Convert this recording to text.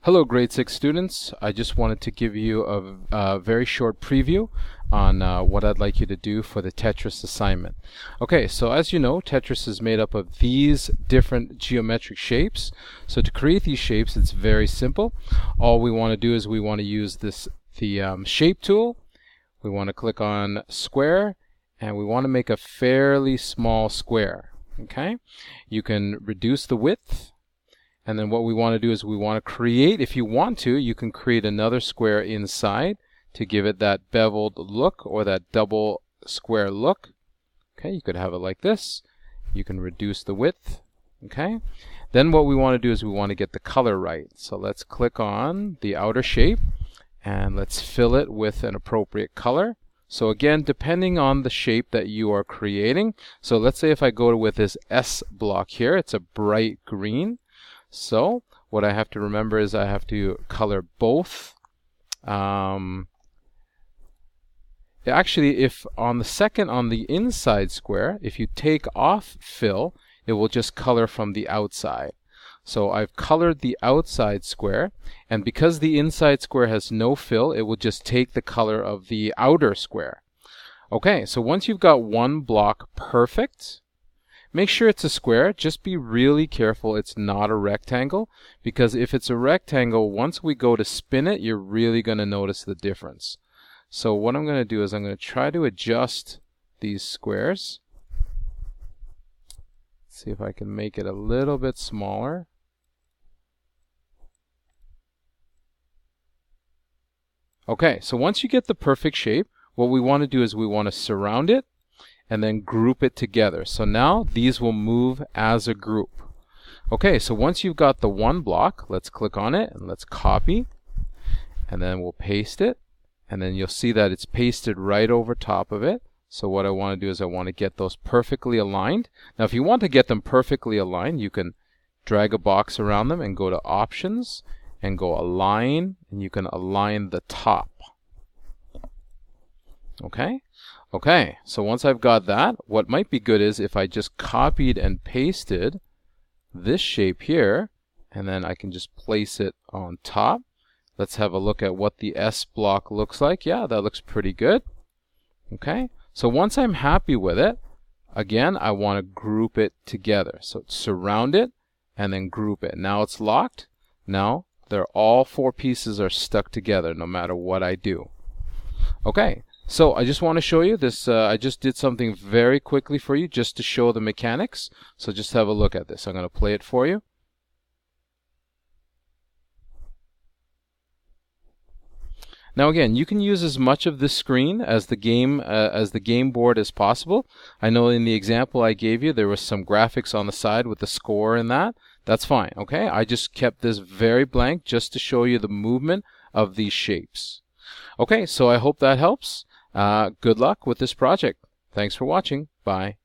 Hello grade 6 students. I just wanted to give you a very short preview on what I'd like you to do for the Tetris assignment. Okay, so as you know, Tetris is made up of these different geometric shapes. So to create these shapes, it's very simple. All we want to do is we want to use the shape tool. We want to click on square, and we want to make a fairly small square. Okay, you can reduce the width. And then what we want to do is we want to create, if you want to, you can create another square inside to give it that beveled look or that double square look. Okay, you could have it like this. You can reduce the width. Okay, then what we want to do is we want to get the color right. So let's click on the outer shape and let's fill it with an appropriate color. So again, depending on the shape that you are creating. So let's say if I go with this S block here, it's a bright green. So what I have to remember is I have to color both. Actually, if on the inside square, if you take off fill, it will just color from the outside. So I've colored the outside square, and because the inside square has no fill, it will just take the color of the outer square. Okay, so once you've got one block perfect, make sure it's a square. Just be really careful it's not a rectangle, because if it's a rectangle, once we go to spin it, you're really going to notice the difference. So what I'm going to do is I'm going to try to adjust these squares. See if I can make it a little bit smaller. Okay, so once you get the perfect shape, what we want to do is we want to surround it and then group it together. So now these will move as a group. Okay, so once you've got the one block, let's click on it and let's copy, and then we'll paste it, and then you'll see that it's pasted right over top of it. So what I want to do is I want to get those perfectly aligned. Now if you want to get them perfectly aligned, you can drag a box around them and go to options and go align, and you can align the top. Okay, so once I've got that, what might be good is if I just copied and pasted this shape here, and then I can just place it on top. Let's have a look at what the S block looks like. Yeah, that looks pretty good. Okay, so once I'm happy with it, again, I want to group it together. So surround it and then group it. Now it's locked. Now all four pieces are stuck together no matter what I do. Okay. So I just want to show you this. I just did something very quickly for you just to show the mechanics. So just have a look at this. I'm going to play it for you. Now again, you can use as much of this screen as the game board as possible. I know in the example I gave you there was some graphics on the side with the score and that. That's fine. Okay, I just kept this very blank just to show you the movement of these shapes. Okay, so I hope that helps. Good luck with this project. Thanks for watching. Bye.